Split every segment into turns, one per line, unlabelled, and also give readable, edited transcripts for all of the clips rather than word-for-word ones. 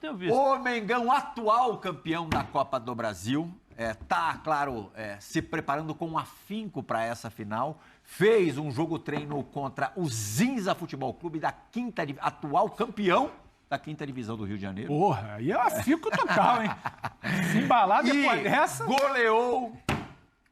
tenho visto.
O Mengão, atual campeão da Copa do Brasil, claro, se preparando com afinco para essa final. Fez um jogo-treino contra o Zinza Futebol Clube da atual campeão da 5ª divisão do Rio de Janeiro.
Porra, aí é afinco total, hein? Se embalar depois dessa...
goleou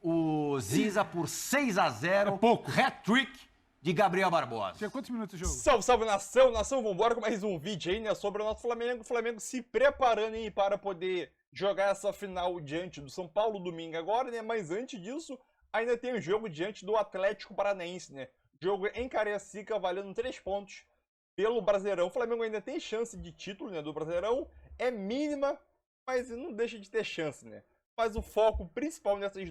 o Zinza por 6-0.
É pouco.
Hat-trick de Gabriel Barbosa.
Tinha quantos minutos de jogo?
Salve, salve, nação! Nação, vambora com mais um vídeo aí, né? Sobre o nosso Flamengo. O Flamengo se preparando aí para poder jogar essa final diante do São Paulo domingo agora, né? Mas antes disso, ainda tem o jogo diante do Atlético Paranaense, né? Jogo em Cariacica, valendo 3 pontos pelo Brasileirão. O Flamengo ainda tem chance de título, né? Do Brasileirão. É mínima, mas não deixa de ter chance, né? Mas o foco principal nessas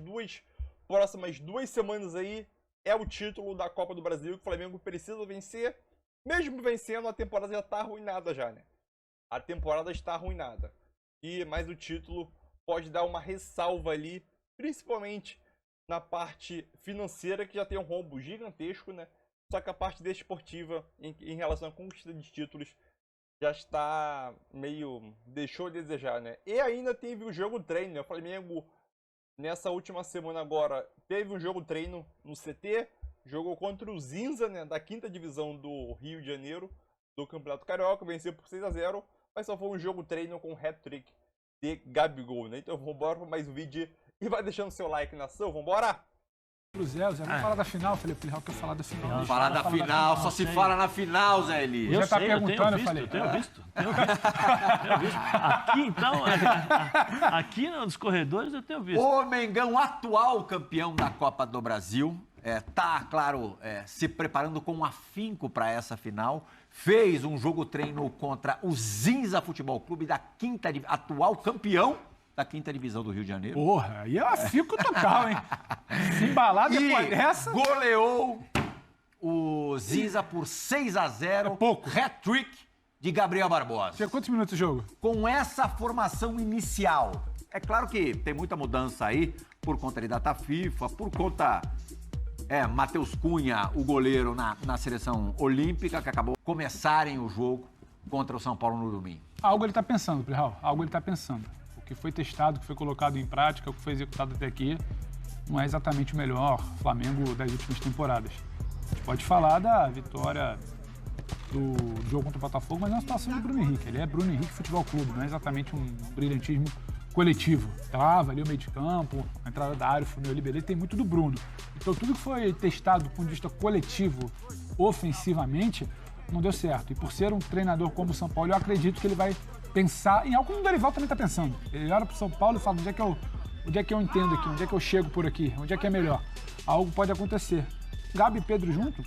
próximas 2 semanas aí é o título da Copa do Brasil, que o Flamengo precisa vencer. Mesmo vencendo, a temporada já tá arruinada já, né? A temporada está arruinada. Mas o título pode dar uma ressalva ali, principalmente na parte financeira, que já tem um rombo gigantesco, né? Só que a parte desportiva, em relação à conquista de títulos, já está deixou a desejar, né? E ainda teve o jogo treino, né? O Flamengo, nessa última semana agora, teve um jogo treino no CT, jogou contra o Zinza, né? Da 5ª divisão do Rio de Janeiro, do Campeonato Carioca, venceu por 6-0, mas só foi um jogo treino com hat-trick de Gabigol, né? Então vambora para mais um vídeo e vai deixando seu like, nação, vambora!
Zé, vamos falar da final, Felipe Leal quer falar da final.
Vamos falar da final, só se fala na final, Zé Eli.
Eu já tá perguntando,
eu tenho visto. Aqui, então, aqui nos corredores eu tenho visto.
O Mengão, atual campeão da Copa do Brasil, claro, se preparando com afinco para essa final. Fez um jogo-treino contra o Zinza Futebol Clube da atual campeão da 5ª divisão do Rio de Janeiro.
Porra, aí é afinco total, hein? Se embalar depois dessa...
goleou o Zinza por 6-0.
É pouco.
Hat-trick de Gabriel Barbosa.
Tinha quantos minutos de jogo?
Com essa formação inicial. É claro que tem muita mudança aí, por conta de data FIFA, por conta... Matheus Cunha, o goleiro na seleção olímpica, que acabou começarem o jogo contra o São Paulo no domingo.
Algo ele tá pensando, Plihal, algo ele tá pensando. O que foi testado, o que foi colocado em prática, o que foi executado até aqui, não é exatamente o melhor Flamengo das últimas temporadas. A gente pode falar da vitória do jogo contra o Botafogo, mas é uma situação do Bruno Henrique. Ele é Bruno Henrique Futebol Clube, não é exatamente um brilhantismo coletivo. Trava ali o meio de campo, a entrada da área, o funil ali, beleza, tem muito do Bruno. Então tudo que foi testado do ponto de vista coletivo, ofensivamente, não deu certo. E por ser um treinador como o São Paulo, eu acredito que ele vai pensar em algo como o Dorival também está pensando. Ele olha para o São Paulo e fala, onde é que eu entendo aqui, onde é que eu chego por aqui, onde é que é melhor. Algo pode acontecer. Gabi e Pedro junto?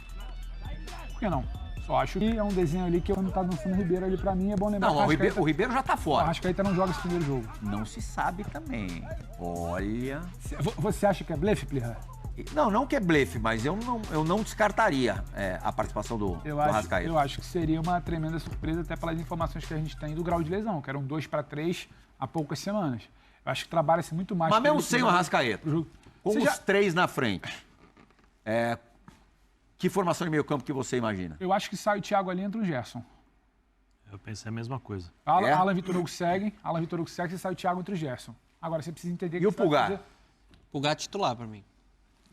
Por que não? Só acho que é um desenho ali que eu não tá dançando o Ribeiro ali pra mim, é bom lembrar.
Não, o Ribeiro já tá fora.
O Arrascaeta não joga esse primeiro jogo.
Não se sabe também. Olha...
Você acha que é blefe, Plihal?
Não que é blefe, mas eu não descartaria a participação do Arrascaeta.
Eu acho que seria uma tremenda surpresa, até pelas informações que a gente tem do grau de lesão, que eram 2-3 há poucas semanas. Eu acho que trabalha-se muito mais...
Mas mesmo sem o Arrascaeta, com os 3 na frente, que formação de meio campo que você imagina?
Eu acho que sai o Thiago ali, entra o Gerson.
Eu pensei a mesma coisa.
Alan Vitor Hugo segue, e sai o Thiago entre o Gerson. Agora, você precisa entender...
E o Pulgar?
Pulgar titular pra mim.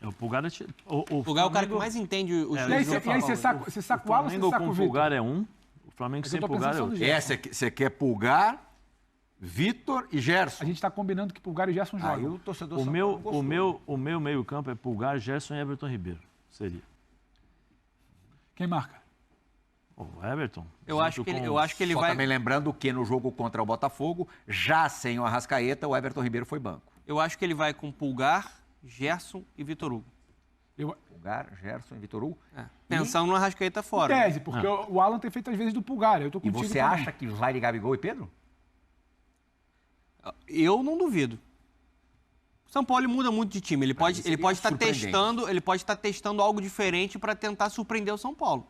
O Pulgar é
o Pulgar é o cara que mais entende os
E aí você saca o Alan, você saca o Vitor?
O Pulgar é um, o Flamengo sem Pulgar é outro.
Você quer Pulgar, Vitor e Gerson?
A gente tá combinando que Pulgar e Gerson jogam.
O torcedor
o meu meio campo é Pulgar, Gerson e Everton Ribeiro. Seria.
Quem marca?
O Everton.
Eu acho que ele vai...
Também lembrando que no jogo contra o Botafogo, já sem o Arrascaeta, o Everton Ribeiro foi banco.
Eu acho que ele vai com Pulgar, Gerson e Vitor Hugo.
Pulgar, Gerson e Vitor Hugo?
Pensando no Arrascaeta fora.
Em tese, porque o Alan tem feito às vezes do Pulgar. Eu tô contigo
e você
também.
acha que vai de Gabigol e Pedro?
Eu não duvido. O São Paulo muda muito de time. Ele pode estar testando algo diferente para tentar surpreender o São Paulo.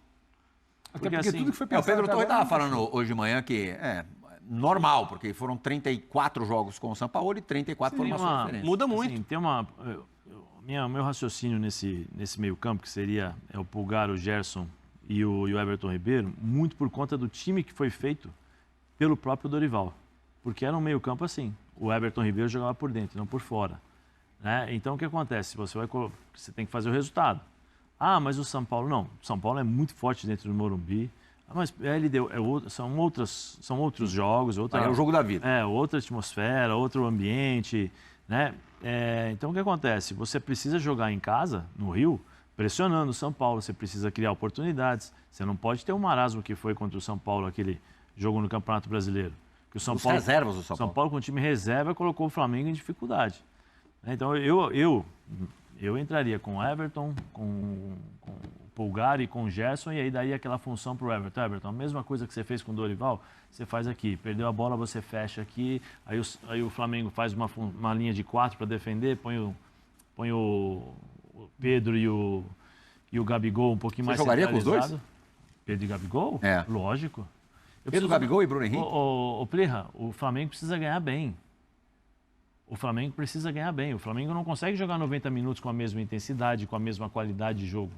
Até porque assim, tudo que foi pensado...
O Pedro Torre estava falando hoje de manhã que é normal, porque foram 34 jogos com o São Paulo e 34 formações diferentes.
Muda muito.
Assim, tem meu raciocínio nesse meio campo, que seria o Pulgar, o Gerson e o Everton Ribeiro, muito por conta do time que foi feito pelo próprio Dorival. Porque era um meio-campo assim. O Everton Ribeiro jogava por dentro, não por fora. Né? Então, o que acontece? Você tem que fazer o resultado. Ah, mas o São Paulo... Não, o São Paulo é muito forte dentro do Morumbi. Mas são outros jogos.
É o jogo da vida.
Outra atmosfera, outro ambiente. Né? Então, o que acontece? Você precisa jogar em casa, no Rio, pressionando o São Paulo. Você precisa criar oportunidades. Você não pode ter um marasmo que foi contra o São Paulo, aquele jogo no Campeonato Brasileiro. Que o São Paulo,
reservas do São Paulo.
São Paulo, com o time reserva, colocou o Flamengo em dificuldade. Então, eu entraria com o Everton, com o Pulgar e com o Gerson, e aí daria aquela função para o Everton. Everton, a mesma coisa que você fez com o Dorival, você faz aqui. Perdeu a bola, você fecha aqui. Aí o Flamengo faz uma linha de 4 para defender, põe o Pedro e o Gabigol um pouquinho mais
centralizado. Você jogaria com os dois?
Pedro e Gabigol? Lógico.
Pedro, Gabigol e Bruno Henrique?
Ô, Plirra, o Flamengo precisa ganhar bem. O Flamengo precisa ganhar bem. O Flamengo não consegue jogar 90 minutos com a mesma intensidade, com a mesma qualidade de jogo.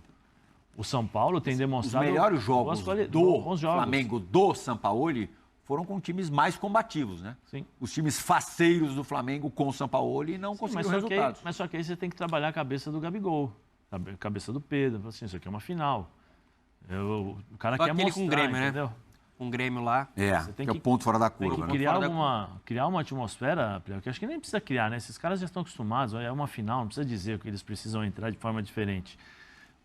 O São Paulo tem demonstrado...
Os melhores jogos
bons jogos.
Flamengo do Sampaoli foram com times mais combativos, né?
Sim.
Os times faceiros do Flamengo com o Sampaoli não conseguiram resultados.
Mas só que aí você tem que trabalhar a cabeça do Gabigol, a cabeça do Pedro. Assim, isso aqui é uma final. O cara
só
quer mostrar,
com o Grêmio,
entendeu?
Né? Com o Grêmio lá.
Que é o ponto fora da curva.
Tem que criar uma atmosfera, que acho que nem precisa criar, né? Esses caras já estão acostumados, é uma final, não precisa dizer que eles precisam entrar de forma diferente.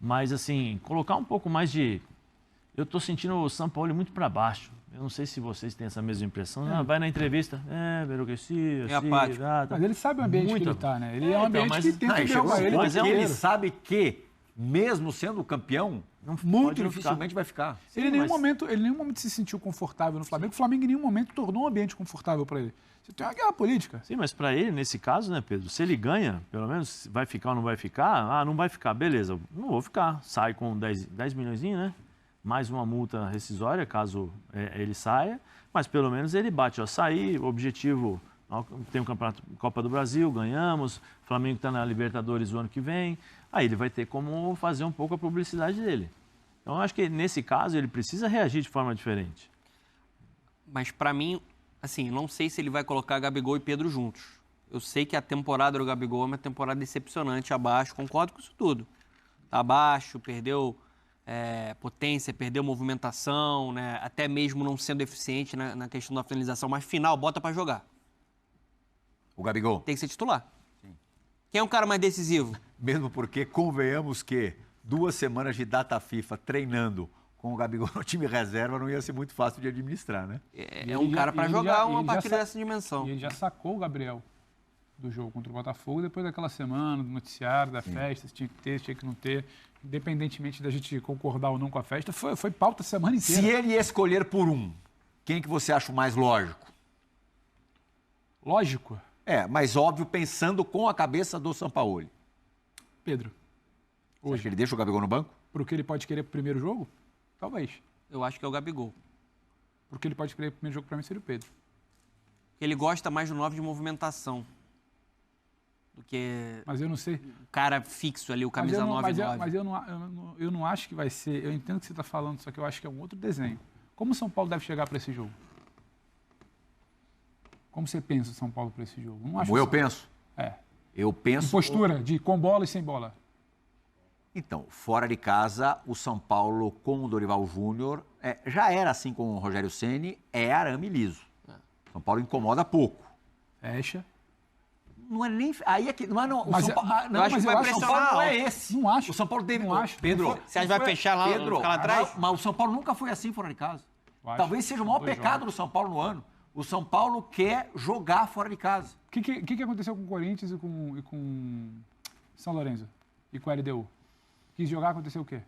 Mas, assim, colocar um pouco mais de... Eu estou sentindo o São Paulo muito para baixo. Eu não sei se vocês têm essa mesma impressão. Vai na entrevista,
é apático.
Mas ele sabe o ambiente que ele está, né? Ele é um ambiente que tenta derrubar ele.
Mas ele sabe que, mesmo sendo campeão, muito dificilmente vai ficar.
Ele em nenhum momento se sentiu confortável no Flamengo. O Flamengo em nenhum momento tornou um ambiente confortável para ele. Você tem uma guerra política.
Sim, mas para ele, nesse caso, né, Pedro? Se ele ganha, pelo menos, vai ficar ou não vai ficar? Não vai ficar, beleza, não vou ficar. Sai com 10 milhões, né? Mais uma multa rescisória, caso ele saia. Mas pelo menos ele bate, sair, objetivo, tem o Campeonato Copa do Brasil, ganhamos, o Flamengo está na Libertadores o ano que vem. Aí ele vai ter como fazer um pouco a publicidade dele. Então, eu acho que nesse caso ele precisa reagir de forma diferente.
Mas para mim, assim, não sei se ele vai colocar Gabigol e Pedro juntos. Eu sei que a temporada do Gabigol é uma temporada decepcionante, abaixo, concordo com isso tudo. Tá abaixo, perdeu potência, perdeu movimentação, né? Até mesmo não sendo eficiente na questão da finalização. Mas final, bota para jogar.
O Gabigol?
Tem que ser titular. Sim. Quem é o cara mais decisivo?
Mesmo porque, convenhamos que 2 semanas de data FIFA treinando com o Gabigol no time reserva não ia ser muito fácil de administrar, né?
É um cara para jogar uma partida dessa dimensão.
E ele já sacou o Gabriel do jogo contra o Botafogo depois daquela semana, do noticiário, da festa, se tinha que ter, se tinha que não ter. Independentemente da gente concordar ou não com a festa, foi pauta a semana inteira.
Se ele escolher por quem que você acha o mais lógico?
Lógico?
Mas óbvio, pensando com a cabeça do Sampaoli.
Pedro.
Hoje. Você acha que ele deixa o Gabigol no banco?
Pro que ele pode querer pro primeiro jogo? Talvez.
Eu acho que é o Gabigol.
Pro que ele pode querer pro primeiro jogo, para mim, seria o Pedro.
Ele gosta mais do 9 de movimentação do que...
Mas eu não sei.
O cara fixo ali, o camisa 9 e 9.
Mas eu não acho que vai ser... Eu entendo o que você está falando, só que eu acho que é um outro desenho. Como o São Paulo deve chegar para esse jogo? Como você pensa o São Paulo para esse jogo? Não acho
Como eu penso? Eu penso...
Em postura, com bola e sem bola.
Então, fora de casa, o São Paulo com o Dorival Júnior já era assim com o Rogério Ceni, arame liso. São Paulo incomoda pouco.
Fecha.
Não é nem... Aí é que... Não,
mas
São Paulo, não,
acho que vai
o São Paulo não é esse.
Não acho.
O São Paulo deve...
Não acho.
Pedro...
Você acha que vai fechar lá,
Pedro,
ficar lá atrás?
Mas o São Paulo nunca foi assim fora de casa. Talvez seja o maior pecado do São Paulo no ano. O São Paulo quer jogar fora de casa.
O que aconteceu com o Corinthians e com São Lourenço? E com o LDU? Quis jogar, aconteceu o quê?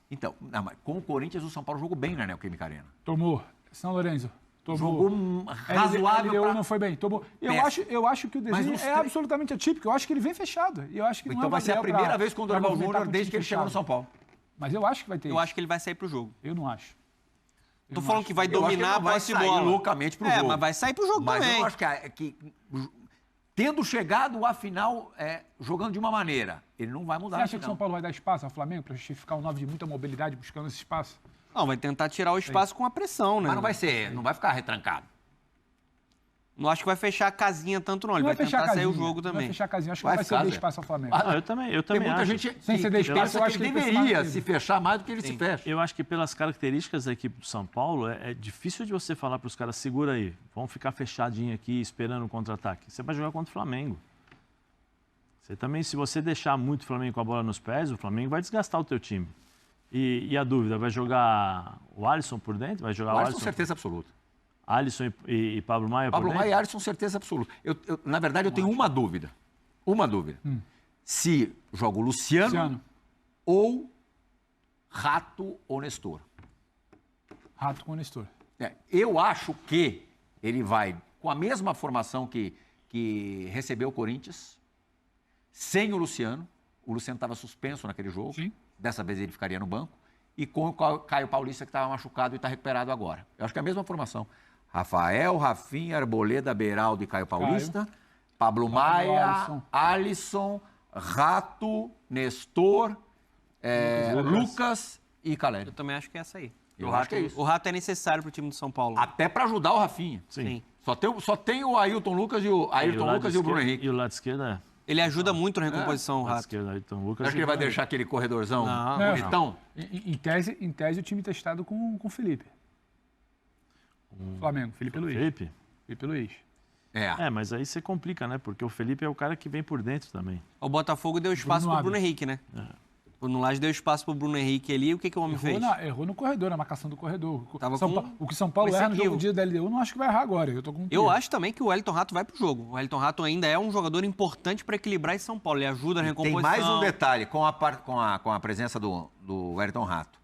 Então, mas com o Corinthians, o São Paulo jogou bem na Neoquímica Arena.
Tomou. São Lourenço. Tomou.
Jogou razoável.
LDU não foi bem. Tomou. Eu acho que o desenho é absolutamente atípico. Eu acho que ele vem fechado. Eu acho que
então vai ser a primeira vez com o Dorival Júnior desde que ele chegou no São Paulo.
Mas eu acho que vai ter
Eu acho que ele vai sair pro jogo.
Eu não acho.
Tô falando que vai dominar a posse de bola.
Loucamente pro jogo.
Mas vai sair pro jogo
mas
também.
Mas eu acho que tendo chegado à final jogando de uma maneira, ele não vai mudar.
Você acha que o São Paulo vai dar espaço ao Flamengo para justificar um 9 de muita mobilidade buscando esse espaço?
Não, vai tentar tirar o espaço com a pressão, né?
Mas não vai ficar retrancado.
Não acho que vai fechar a casinha tanto, não. Ele vai tentar sair o jogo também.
Vai fechar a casinha. Acho que não vai ceder espaço ao Flamengo.
Eu também
Tem muita
acho.
gente
Sem ceder espaço, eu acho
que ele
que ele
deveria
precisa
se fechar mais do que ele se fecha.
Eu acho que pelas características da equipe do São Paulo, é difícil de você falar para os caras, segura aí, vamos ficar fechadinho aqui, esperando o contra-ataque. Você vai jogar contra o Flamengo. Você também, se você deixar muito o Flamengo com a bola nos pés, o Flamengo vai desgastar o teu time. E a dúvida, vai jogar o Alisson por dentro? Vai jogar
O Alisson, certeza absoluta.
Alisson e Pablo Maia por dentro?
Pablo Maia e Alisson, certeza absoluta. Na verdade, eu tenho uma dúvida. Uma dúvida. Se joga o Luciano ou Rato ou Nestor.
Rato com o Nestor.
Eu acho que ele vai com a mesma formação que recebeu o Corinthians, sem o Luciano. O Luciano estava suspenso naquele jogo.
Sim.
Dessa vez ele ficaria no banco. E com o Caio Paulista, que estava machucado e está recuperado agora. Eu acho que é a mesma formação. Rafael, Rafinha, Arboleda, Beraldo e Caio Paulista. Pablo Maia, Alisson, Rato, Nestor, Lucas e Caleri.
Eu também acho que é essa aí.
Eu acho que é isso.
O Rato é necessário pro time do São Paulo.
Até para ajudar o Rafinha.
Sim.
Só tem o Ailton Lucas e o Bruno Henrique.
E o lado esquerdo
Ele ajuda muito na recomposição, o
lado
Rato.
esquerdo, Ailton Lucas.
Acho que ele vai deixar aquele corredorzão bonitão?
Em tese, o time testado com o Felipe. Flamengo, Felipe Luiz. Felipe Luiz.
Mas aí você complica, né? Porque o Felipe é o cara que vem por dentro também.
O Botafogo deu espaço pro Bruno Henrique, né? O Nunes deu espaço pro Bruno Henrique ali. O que o homem fez?
Errou no corredor, na marcação do corredor. O que São Paulo
esse
erra no jogo
equívoco.
dia da LDU, não acho que vai errar agora.
Eu acho também que o Wellington Rato vai pro jogo. O Wellington Rato ainda é um jogador importante para equilibrar esse São Paulo. Ele ajuda na recomposição.
Tem mais um detalhe com a presença do Wellington Rato.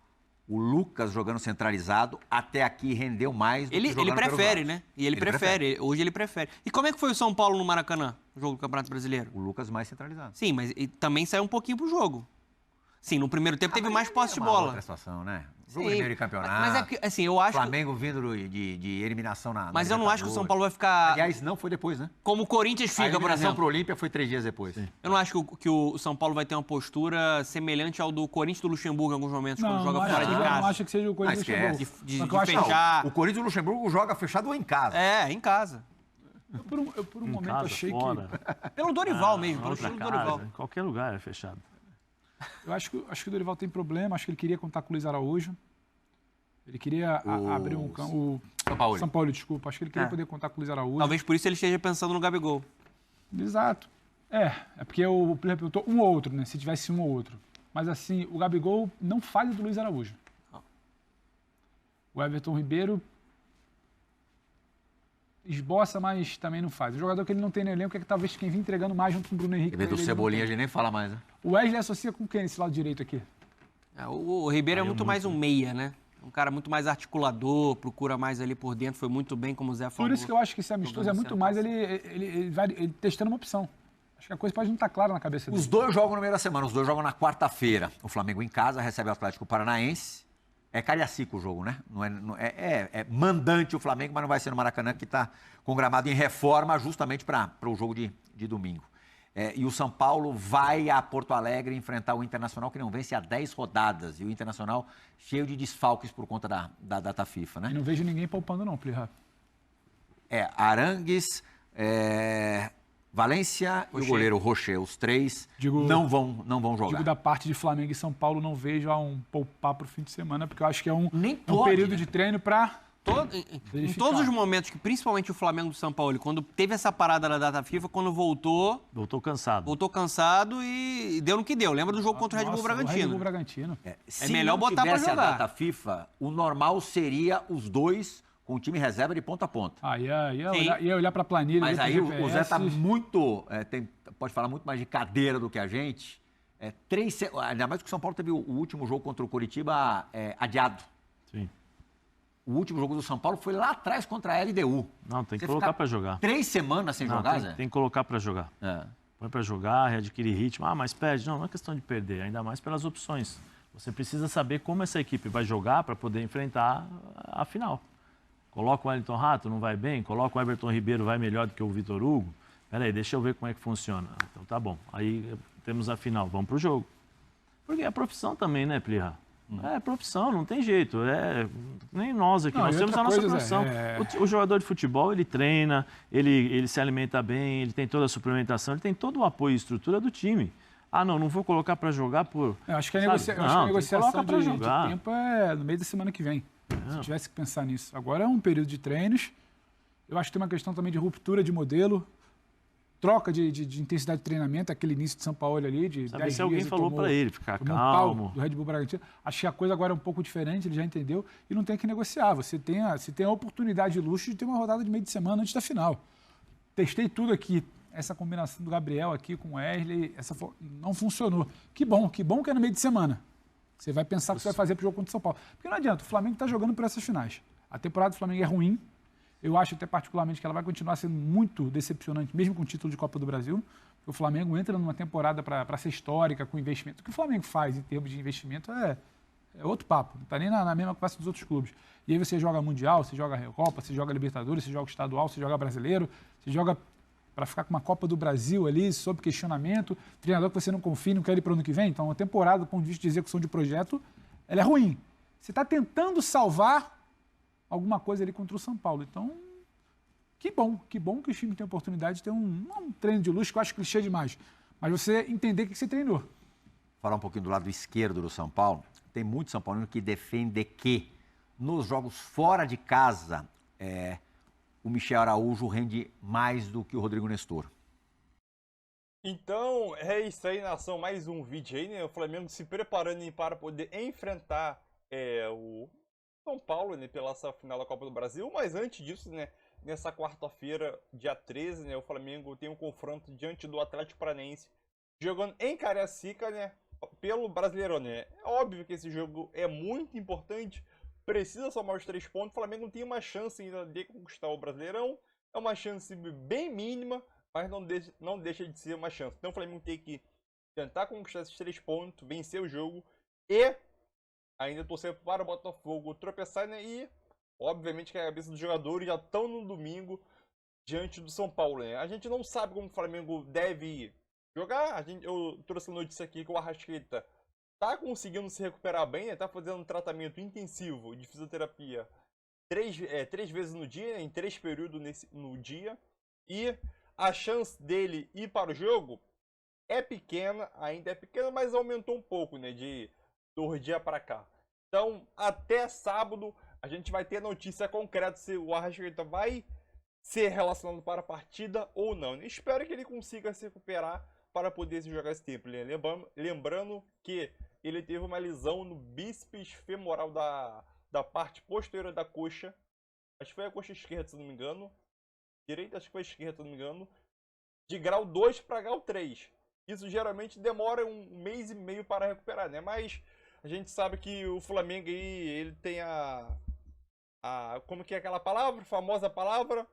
O Lucas jogando centralizado até aqui rendeu mais do que jogando
Ele prefere,
pelos lados.
né? E ele prefere. Hoje ele prefere. E como é que foi o São Paulo no Maracanã, o jogo do Campeonato Brasileiro?
O Lucas mais centralizado.
Sim, mas também saiu um pouquinho pro jogo. Sim, no primeiro tempo teve mais posse de
Uma
bola.
outra situação, né? Jogo de meio de campeonato.
Mas é que, assim, eu acho.
Flamengo vindo de eliminação na.
Mas eu não acho que o São Paulo vai ficar.
Aliás, não foi depois, né?
Como o Corinthians
A
fica, por
eliminação
exemplo.
pro Olímpia foi 3 dias depois.
Eu não acho que o São Paulo vai ter uma postura semelhante ao do Corinthians do Luxemburgo em alguns momentos, quando joga fora de
Não
casa.
acho que seja o Corinthians do
esquece.
Luxemburgo.
De
Só que eu acho que
fechar.
O Corinthians do Luxemburgo joga fechado ou em casa.
É, em casa.
eu por um momento
Casa,
achei
fora,
Pelo Dorival mesmo, pelo
outra
estilo do
casa,
Dorival.
em qualquer lugar é fechado.
Eu acho que o Dorival tem problema, acho que ele queria contar com o Luiz Araújo. Ele queria abrir um campo. São Paulo, desculpa. Acho que ele queria poder contar com o Luiz Araújo.
Talvez por isso ele esteja pensando no Gabigol.
Exato. É porque eu perguntou um ou outro, né? Se tivesse um ou outro. Mas assim, o Gabigol não falha do Luiz Araújo. O Everton Ribeiro esboça, mas também não faz. O jogador que ele não tem no elenco é que talvez quem vinha entregando mais junto com o Bruno Henrique.
Em vez do Cebolinha, a gente nem fala mais, né?
O Wesley associa com quem nesse lado direito aqui?
O Ribeiro é muito mais um meia, né? Um cara muito mais articulador, procura mais ali por dentro, foi muito bem, como o Zé falou.
Por isso que eu acho que esse amistoso é muito mais ele vai testando uma opção. Acho que a coisa pode não estar clara na cabeça dele.
Os dois jogam no meio da semana, os dois jogam na quarta-feira. O Flamengo em casa recebe o Atlético Paranaense. É Cariacica o jogo, né? É mandante o Flamengo, mas não vai ser no Maracanã, que está com gramado em reforma justamente para o jogo de domingo. E o São Paulo vai a Porto Alegre enfrentar o Internacional, que não vence há 10 rodadas. E o Internacional cheio de desfalques por conta da data FIFA, né?
E não vejo ninguém poupando não, Plirra.
Arangues, Valência e o goleiro Rocher. Os três não vão jogar.
Digo da parte de Flamengo e São Paulo, não vejo um poupar para o fim de semana, porque eu acho que é um
pode,
período
né?
de treino para...
Em todos os momentos, que principalmente o Flamengo do São Paulo, quando teve essa parada da data FIFA, quando voltou cansado e deu no que deu. Lembra do jogo contra o Red Bull Bragantino?
Red Bull Bragantino.
Se
melhor
não
botar pra
tivesse
jogar.
a data FIFA, o normal seria os dois com o time reserva de ponta a ponta.
Ia olhar para a planilha.
Mas aí o Zé está muito... pode falar muito mais de cadeira do que a gente. Ainda mais que o São Paulo teve o último jogo contra o Coritiba adiado.
Sim.
O último jogo do São Paulo foi lá atrás contra a LDU.
Não, tem que colocar para jogar.
3 semanas sem jogar, Zé?
Tem que colocar para jogar. Põe para jogar, readquirir ritmo. Mas perde. Não é questão de perder, ainda mais pelas opções. Você precisa saber como essa equipe vai jogar para poder enfrentar a final. Coloca o Wellington Rato, não vai bem? Coloca o Everton Ribeiro, vai melhor do que o Vitor Hugo? Peraí, deixa eu ver como é que funciona. Então tá bom. Aí temos a final, vamos pro jogo. Porque é a profissão também, né, Plirra? É profissão, não tem jeito. Nem nós aqui,
Não,
nós
e
temos
outra
a nossa
coisa,
profissão. O jogador de futebol, ele treina, ele se alimenta bem, ele tem toda a suplementação, ele tem todo o apoio e estrutura do time. Ah, não vou colocar para jogar por...
Eu acho que a,
sabe?
negociação
pra
de
jogar.
tempo é no meio da semana que vem. Se tivesse que pensar nisso. Agora é um período de treinos. Eu acho que tem uma questão também de ruptura de modelo, troca de intensidade de treinamento, aquele início de São Paulo ali, de 10 dias.
Se alguém falou para ele ficar calmo.
Do Red Bull Bragantino. Acho que a coisa agora é um pouco diferente, ele já entendeu, e não tem que negociar. Você tem a oportunidade de luxo de ter uma rodada de meio de semana antes da final. Testei tudo aqui. Essa combinação do Gabriel aqui com o Wesley, não funcionou. Que bom que é no meio de semana. Você vai pensar o que você vai fazer pro jogo contra o São Paulo. Porque não adianta, o Flamengo está jogando por essas finais. A temporada do Flamengo é ruim. Eu acho até particularmente que ela vai continuar sendo muito decepcionante, mesmo com o título de Copa do Brasil. O Flamengo entra numa temporada para ser histórica, com investimento. O que o Flamengo faz em termos de investimento é outro papo. Não está nem na mesma classe dos outros clubes. E aí você joga Mundial, você joga Recopa, você joga Libertadores, você joga Estadual, você joga Brasileiro, você joga para ficar com uma Copa do Brasil ali, sob questionamento, treinador que você não confia, não quer ir para o ano que vem. Então, a temporada, do ponto de vista de execução de projeto, ela é ruim. Você está tentando salvar alguma coisa ali contra o São Paulo. Então, que bom que os times têm a oportunidade de ter um treino de luxo, que eu acho clichê demais, mas você entender o que você treinou.
Falar um pouquinho do lado esquerdo do São Paulo, tem muito São Paulino que defende que nos jogos fora de casa, o Michel Araújo rende mais do que o Rodrigo Nestor.
Então, é isso aí, nação. Mais um vídeo aí, né? O Flamengo se preparando para poder enfrentar o São Paulo, né? Pela essa final da Copa do Brasil. Mas antes disso, né? Nessa quarta-feira, dia 13, né? O Flamengo tem um confronto diante do Atlético Paranaense, jogando em Cariacica, né? Pelo Brasileirão, né? É óbvio que esse jogo é muito importante. Precisa somar os 3 pontos. O Flamengo tem uma chance ainda de conquistar o Brasileirão. É uma chance bem mínima, mas não deixa de ser uma chance. Então o Flamengo tem que tentar conquistar esses 3 pontos, vencer o jogo e ainda torcer para o Botafogo tropeçar, né? E obviamente que a cabeça dos jogadores já estão no domingo diante do São Paulo, né? A gente não sabe como o Flamengo deve jogar. Eu trouxe a notícia aqui que o Arrascaeta tá conseguindo se recuperar bem, né? Tá fazendo um tratamento intensivo de fisioterapia 3 vezes no dia, né? Em 3 períodos no dia. E a chance dele ir para o jogo é pequena, ainda é pequena, mas aumentou um pouco, né? De 2 dias para cá. Então, até sábado, a gente vai ter notícia concreta se o Arrascaeta vai ser relacionado para a partida ou não. Eu espero que ele consiga se recuperar para poder jogar esse tempo. Lembrando que ele teve uma lesão no bíceps femoral da parte posterior da coxa. Acho que foi a coxa esquerda, se não me engano. Direita, acho que foi a esquerda, se não me engano. De grau 2 para grau 3. Isso geralmente demora 1 mês e meio para recuperar, né? Mas a gente sabe que o Flamengo aí, ele tem como que é aquela palavra? Famosa palavra?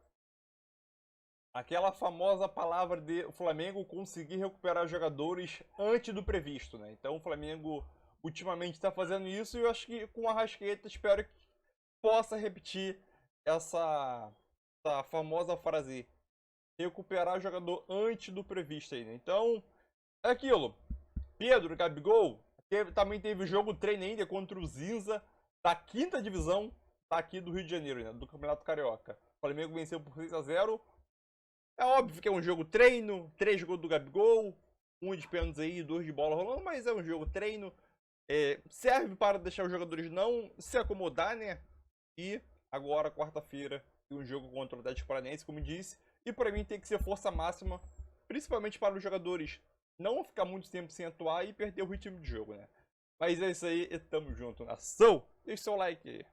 Aquela famosa palavra de o Flamengo conseguir recuperar jogadores antes do previsto, né? Então o Flamengo ultimamente está fazendo isso e eu acho que com a Arrascaeta espero que possa repetir essa famosa frase. Recuperar jogador antes do previsto aí, né? Então, é aquilo. Pedro, Gabigol, também teve jogo treino ainda contra o Zinza da 5ª divisão aqui do Rio de Janeiro, né? Do Campeonato Carioca. O Flamengo venceu por 6-0. É óbvio que é um jogo treino, 3 gols do Gabigol, 1 de pênaltis aí, 2 de bola rolando, mas é um jogo treino. Serve para deixar os jogadores não se acomodar, né? E agora, quarta-feira, tem um jogo contra o Atlético Paranaense, como disse. E para mim tem que ser força máxima, principalmente para os jogadores não ficar muito tempo sem atuar e perder o ritmo de jogo, né? Mas é isso aí, e tamo junto, nação! Deixa o seu like aí.